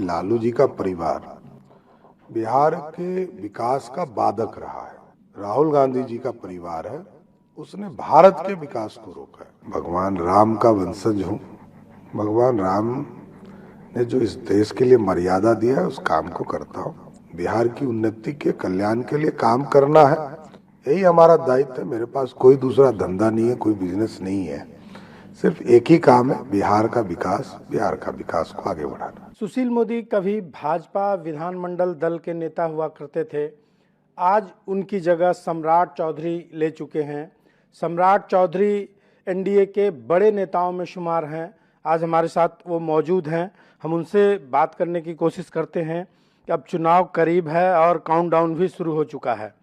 लालू जी का परिवार बिहार के विकास का बाधक रहा है। राहुल गांधी जी का परिवार है, उसने भारत के विकास को रोका है। भगवान राम का वंशज हूँ। भगवान राम ने जो इस देश के लिए मर्यादा दिया है उस काम को करता हूँ। बिहार की उन्नति के कल्याण के लिए काम करना है, यही हमारा दायित्व है। मेरे पास कोई दूसरा धंधा नहीं है, कोई बिजनेस नहीं है, सिर्फ एक ही काम है, बिहार का विकास को आगे बढ़ाना। सुशील मोदी कभी भाजपा विधानमंडल दल के नेता हुआ करते थे, आज उनकी जगह सम्राट चौधरी ले चुके हैं। सम्राट चौधरी एनडीए के बड़े नेताओं में शुमार हैं। आज हमारे साथ वो मौजूद हैं। हम उनसे बात करने की कोशिश करते हैं कि अब चुनाव करीब है और काउंटडाउन भी शुरू हो चुका है।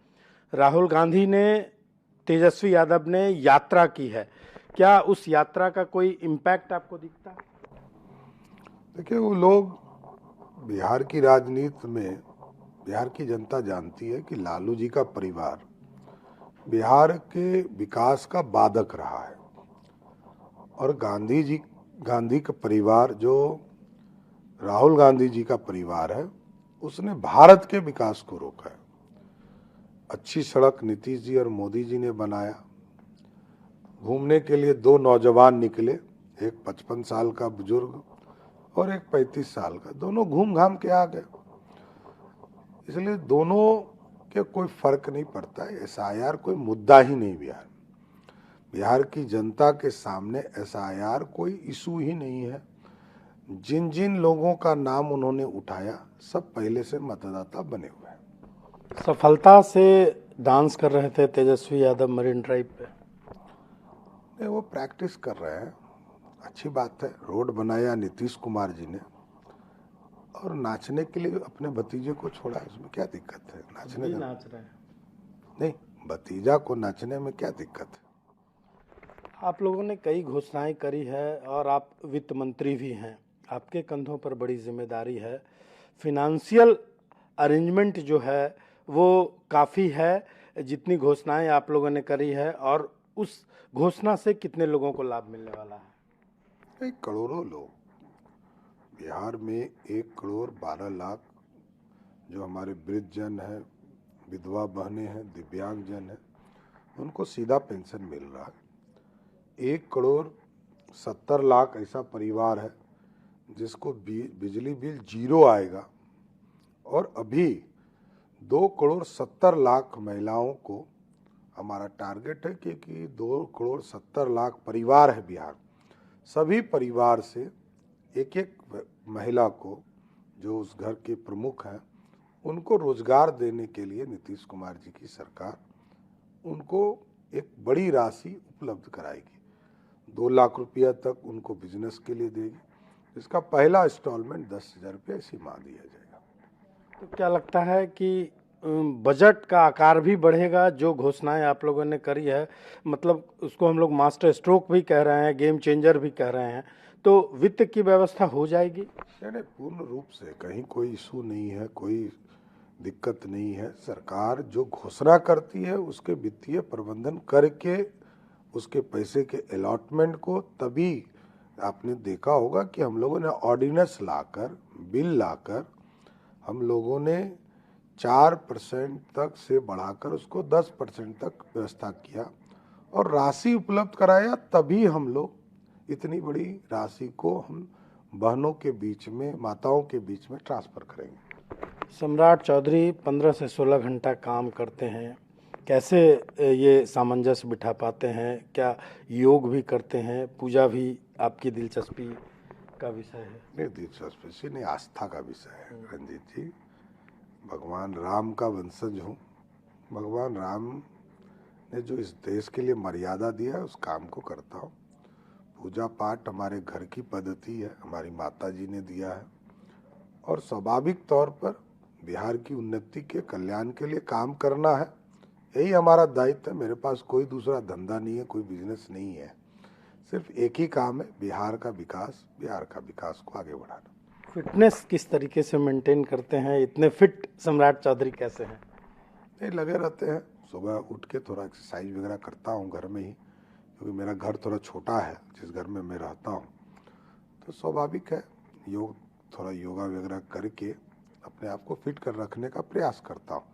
राहुल गांधी ने, तेजस्वी यादव ने यात्रा की है, क्या उस यात्रा का कोई इम्पैक्ट आपको दिखता है? देखिए, वो लोग बिहार की राजनीति में, बिहार की जनता जानती है कि लालू जी का परिवार बिहार के विकास का बाधक रहा है और गांधी का परिवार, जो राहुल गांधी जी का परिवार है, उसने भारत के विकास को रोका है। अच्छी सड़क नीतीश जी और मोदी जी ने बनाया। घूमने के लिए दो नौजवान निकले, एक 55 साल का बुजुर्ग और एक 35 साल का, दोनों घूम घाम के आ गए। इसलिए दोनों के कोई फर्क नहीं पड़ता है। एसआईआर कोई मुद्दा ही नहीं। बिहार की जनता के सामने एसआईआर कोई इशू ही नहीं है। जिन जिन लोगों का नाम उन्होंने उठाया, सब पहले से मतदाता बने हुए हैं। सफलता से डांस कर रहे थे तेजस्वी यादव मरीन ड्राइव पे। वो प्रैक्टिस कर रहे हैं, अच्छी बात है। रोड बनाया नीतीश कुमार जी ने और नाचने के लिए अपने भतीजे को छोड़ा, उसमें क्या दिक्कत है? नाच रहे हैं। नहीं, भतीजा को नाचने में क्या दिक्कत है? आप लोगों ने कई घोषणाएं करी है और आप वित्त मंत्री भी हैं, आपके कंधों पर बड़ी जिम्मेदारी है। फिनेंशियल अरेंजमेंट जो है वो काफ़ी है, जितनी घोषणाएं आप लोगों ने करी है, और उस घोषणा से कितने लोगों को लाभ मिलने वाला है? करोड़ों लोग। बिहार में 1,12,00,000 जो हमारे वृद्धजन हैं, विधवा बहनें हैं, दिव्यांगजन हैं, उनको सीधा पेंशन मिल रहा है। 1,70,00,000 ऐसा परिवार है जिसको बिजली बिल जीरो आएगा, और अभी 2,70,00,000 महिलाओं को हमारा टारगेट है कि 2,70,00,000 परिवार है बिहार, सभी परिवार से एक एक महिला को, जो उस घर के प्रमुख हैं, उनको रोजगार देने के लिए नीतीश कुमार जी की सरकार उनको एक बड़ी राशि उपलब्ध कराएगी। 2 लाख रुपया तक उनको बिजनेस के लिए देगी। इसका पहला इंस्टॉलमेंट 10,000 रुपये इसी माह दिया जाएगा। तो क्या लगता है कि बजट का आकार भी बढ़ेगा? जो घोषणाएं आप लोगों ने करी है, मतलब उसको हम लोग मास्टर स्ट्रोक भी कह रहे हैं, गेम चेंजर भी कह रहे हैं, तो वित्त की व्यवस्था हो जाएगी? नहीं, पूर्ण रूप से कहीं कोई इशू नहीं है, कोई दिक्कत नहीं है। सरकार जो घोषणा करती है उसके वित्तीय प्रबंधन करके उसके पैसे के अलॉटमेंट को, तभी आपने देखा होगा कि हम लोगों ने ऑर्डिनेंस लाकर, बिल लाकर, हम लोगों ने 4% तक से बढ़ाकर उसको 10% तक व्यवस्था किया और राशि उपलब्ध कराया। तभी हम लोग इतनी बड़ी राशि को हम बहनों के बीच में, माताओं के बीच में ट्रांसफर करेंगे। सम्राट चौधरी 15 से 16 घंटा काम करते हैं, कैसे ये सामंजस्य बिठा पाते हैं? क्या योग भी करते हैं? पूजा भी आपकी दिलचस्पी का विषय है? नहीं, दिलचस्पी से नहीं, आस्था का विषय है रंजीत जी। भगवान राम का वंशज हूँ। भगवान राम ने जो इस देश के लिए मर्यादा दिया है उस काम को करता हूँ। पूजा पाठ हमारे घर की पद्धति है, हमारी माता जी ने दिया है, और स्वाभाविक तौर पर बिहार की उन्नति के कल्याण के लिए काम करना है, यही हमारा दायित्व है। मेरे पास कोई दूसरा धंधा नहीं है, कोई बिजनेस नहीं है, सिर्फ एक ही काम है, बिहार का विकास को आगे बढ़ाना। फिटनेस किस तरीके से मेंटेन करते हैं? इतने फिट सम्राट चौधरी कैसे हैं? नहीं, लगे रहते हैं। सुबह उठ के थोड़ा एक्सरसाइज वगैरह करता हूँ घर में ही, क्योंकि मेरा घर थोड़ा छोटा है जिस घर में मैं रहता हूँ, तो स्वाभाविक है योग थोड़ा योगा वगैरह करके अपने आप को फिट कर रखने का प्रयास करता हूँ।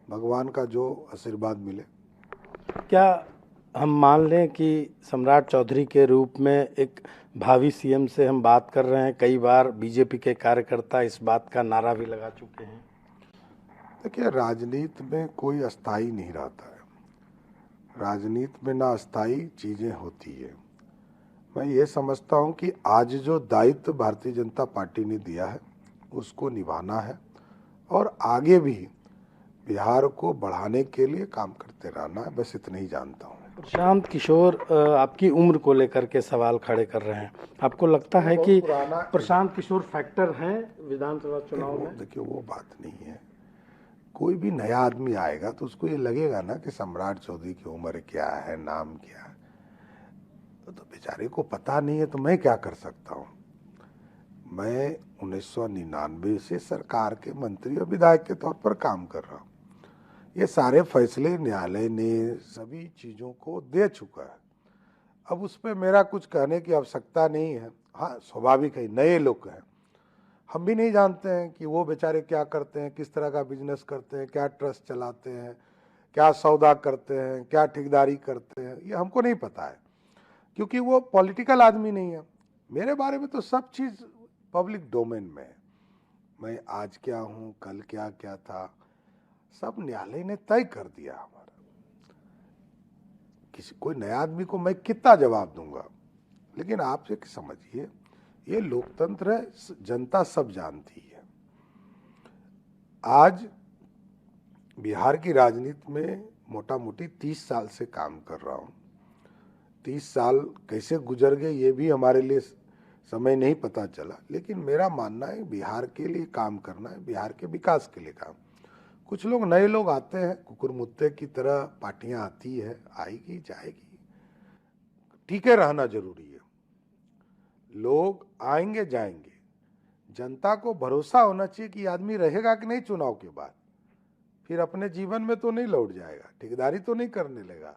भगवान का जो आशीर्वाद मिले। क्या हम मान लें कि सम्राट चौधरी के रूप में एक भावी सीएम से हम बात कर रहे हैं? कई बार बीजेपी के कार्यकर्ता इस बात का नारा भी लगा चुके हैं। देखिए, राजनीति में कोई अस्थाई नहीं रहता है। राजनीति में ना अस्थाई चीज़ें होती है। मैं ये समझता हूँ कि आज जो दायित्व भारतीय जनता पार्टी ने दिया है उसको निभाना है और आगे भी बिहार को बढ़ाने के लिए काम करते रहना है। बस इतना ही जानता हूँ। प्रशांत किशोर आपकी उम्र को लेकर के सवाल खड़े कर रहे हैं। आपको लगता है कि प्रशांत किशोर फैक्टर हैं विधानसभा चुनाव में? देखिए, वो बात नहीं है। कोई भी नया आदमी आएगा तो उसको ये लगेगा ना कि सम्राट चौधरी की उम्र क्या है, नाम क्या है। तो बेचारे को पता नहीं है तो मैं क्या कर सकता हूँ। मैं 1999 से सरकार के मंत्री और विधायक के तौर पर काम कर रहा हूँ। ये सारे फैसले न्यायालय ने सभी चीज़ों को दे चुका है। अब उस पर मेरा कुछ कहने की आवश्यकता नहीं है। हाँ, स्वाभाविक है, नए लोग हैं, हम भी नहीं जानते हैं कि वो बेचारे क्या करते हैं, किस तरह का बिजनेस करते हैं, क्या ट्रस्ट चलाते हैं, क्या सौदा करते हैं, क्या ठेकेदारी करते हैं, ये हमको नहीं पता है क्योंकि वो पॉलिटिकल आदमी नहीं है। मेरे बारे में तो सब चीज़ पब्लिक डोमेन में है। मैं आज क्या हूँ, कल क्या क्या था, सब न्यायालय ने तय कर दिया हमारा। किसी कोई नया आदमी को मैं कितना जवाब दूंगा। लेकिन आप ये समझिए, ये लोकतंत्र है, जनता सब जानती है। आज बिहार की राजनीति में मोटा मोटी 30 साल से काम कर रहा हूँ। 30 साल कैसे गुजर गए ये भी हमारे लिए समय नहीं पता चला। लेकिन मेरा मानना है बिहार के लिए काम करना है, बिहार के विकास के लिए काम। कुछ लोग नए लोग आते हैं, कुकुर मुत्ते की तरह पार्टियां आती है, आएगी जाएगी, टीके रहना जरूरी है। लोग आएंगे जाएंगे, जनता को भरोसा होना चाहिए कि आदमी रहेगा कि नहीं चुनाव के बाद। फिर अपने जीवन में तो नहीं लौट जाएगा, ठेकेदारी तो नहीं करने लगेगा,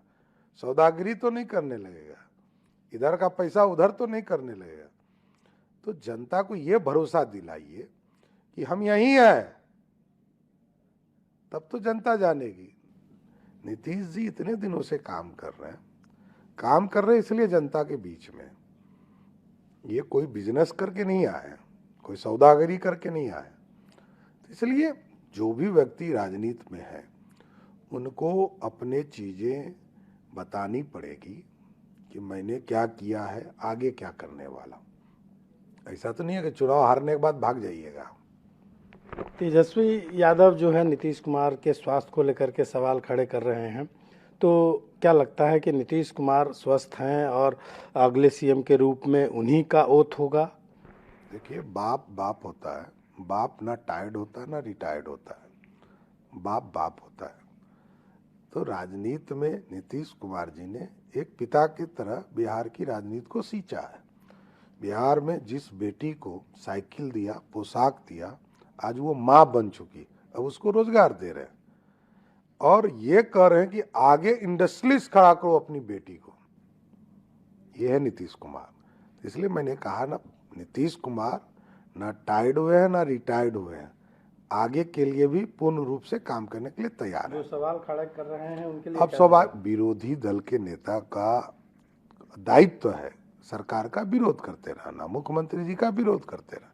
सौदागरी तो नहीं करने लगेगा, इधर का पैसा उधर तो नहीं करने लगेगा। तो जनता को ये भरोसा दिलाइए कि हम यहीं हैं, तब तो जनता जानेगी। नीतीश जी इतने दिनों से काम कर रहे हैं इसलिए जनता के बीच में। ये कोई बिजनेस करके नहीं आए, कोई सौदागरी करके नहीं आए। तो इसलिए जो भी व्यक्ति राजनीति में है उनको अपने चीज़ें बतानी पड़ेगी कि मैंने क्या किया है, आगे क्या करने वाला। ऐसा तो नहीं है कि चुनाव हारने के बाद भाग जाइएगा। तेजस्वी यादव जो है नीतीश कुमार के स्वास्थ्य को लेकर के सवाल खड़े कर रहे हैं, तो क्या लगता है कि नीतीश कुमार स्वस्थ हैं और अगले सीएम के रूप में उन्हीं का ओथ होगा? देखिए, बाप बाप होता है। बाप ना टायर्ड होता है ना रिटायर्ड होता है। बाप बाप होता है। तो राजनीति में नीतीश कुमार जी ने एक पिता की तरह बिहार की राजनीति को सींचा है। बिहार में जिस बेटी को साइकिल दिया, पोशाक दिया, आज वो माँ बन चुकी, अब उसको रोजगार दे रहे हैं और ये कह रहे हैं कि आगे इंडस्ट्रीज खड़ा करो अपनी बेटी को। ये है नीतीश कुमार। इसलिए मैंने कहा ना, नीतीश कुमार ना टायर्ड हुए हैं ना रिटायर्ड हुए हैं, आगे के लिए भी पूर्ण रूप से काम करने के लिए तैयार है। जो सवाल खड़े कर रहे हैं उनके लिए अब स्वाभाविक विरोधी दल के नेता का दायित्व है सरकार का विरोध करते रहना, मुख्यमंत्री जी का विरोध करते रहना।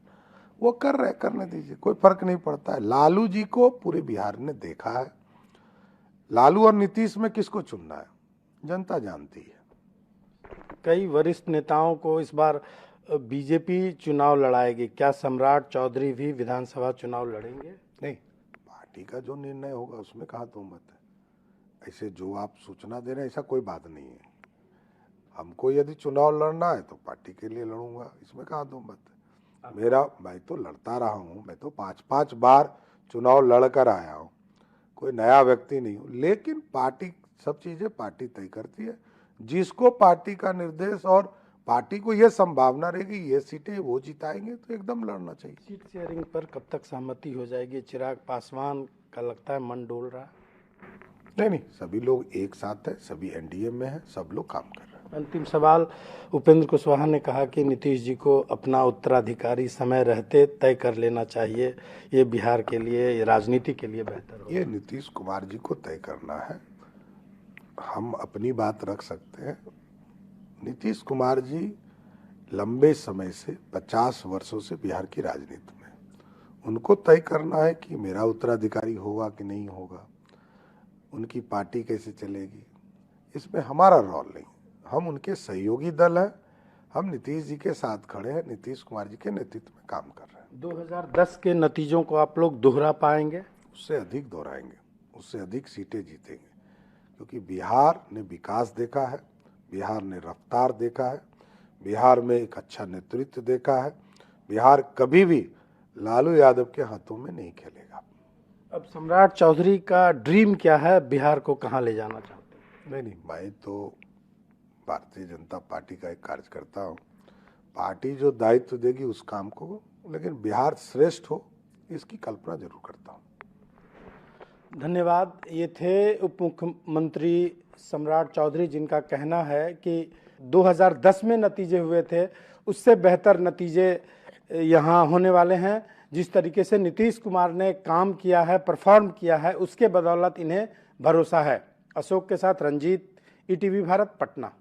वो कर रहे, करने दीजिए, कोई फर्क नहीं पड़ता है। लालू जी को पूरे बिहार ने देखा है। लालू और नीतीश में किसको चुनना है जनता जानती है। कई वरिष्ठ नेताओं को इस बार बीजेपी चुनाव लड़ाएगी, क्या सम्राट चौधरी भी विधानसभा चुनाव लड़ेंगे? नहीं, पार्टी का जो निर्णय होगा उसमें कहाँ तोहमत है। ऐसे जो आप सूचना दे रहे हैं ऐसा कोई बात नहीं है। हमको यदि चुनाव लड़ना है तो पार्टी के लिए लड़ूंगा, इसमें कहाँ तोहमत है। मैं तो लड़ता रहा हूँ, मैं तो 5-5 बार चुनाव लड़कर आया हूँ, कोई नया व्यक्ति नहीं हूँ। लेकिन पार्टी, सब चीजें पार्टी तय करती है। जिसको पार्टी का निर्देश और पार्टी को यह संभावना रहेगी ये सीटें वो जिताएंगे तो एकदम लड़ना चाहिए। सीट शेयरिंग पर कब तक सहमति हो जाएगी? चिराग पासवान का लगता है मन डोल रहा है। नहीं, सभी लोग एक साथ है, सभी एनडीए में है, सब लोग काम कर रहे हैं। अंतिम सवाल, उपेंद्र कुशवाहा ने कहा कि नीतीश जी को अपना उत्तराधिकारी समय रहते तय कर लेना चाहिए, ये बिहार के लिए, ये राजनीति के लिए बेहतर हो। ये नीतीश कुमार जी को तय करना है। हम अपनी बात रख सकते हैं। नीतीश कुमार जी लंबे समय से 50 वर्षों से बिहार की राजनीति में, उनको तय करना है कि मेरा उत्तराधिकारी होगा कि नहीं होगा, उनकी पार्टी कैसे चलेगी, इसमें हमारा रोल नहीं। हम उनके सहयोगी दल हैं, हम नीतीश जी के साथ खड़े हैं, नीतीश कुमार जी के नेतृत्व में काम कर रहे हैं। 2010 के नतीजों को आप लोग दोहरा पाएंगे? उससे अधिक दोहराएंगे, उससे अधिक सीटें जीतेंगे, क्योंकि बिहार ने विकास देखा है, बिहार ने रफ्तार देखा है, बिहार में एक अच्छा नेतृत्व देखा है। बिहार कभी भी लालू यादव के हाथों में नहीं खेलेगा। अब सम्राट चौधरी का ड्रीम क्या है, बिहार को कहाँ ले जाना चाहते हैं? नहीं, मैं तो भारतीय जनता पार्टी का एक कार्यकर्ता हूँ। पार्टी जो दायित्व देगी उस काम को, लेकिन बिहार श्रेष्ठ हो इसकी कल्पना जरूर करता हूँ। धन्यवाद। ये थे उप मुख्यमंत्री सम्राट चौधरी, जिनका कहना है कि 2010 में नतीजे हुए थे, उससे बेहतर नतीजे यहाँ होने वाले हैं। जिस तरीके से नीतीश कुमार ने काम किया है, परफॉर्म किया है, उसके बदौलत इन्हें भरोसा है। अशोक के साथ रंजीत, ईटीवी भारत, पटना।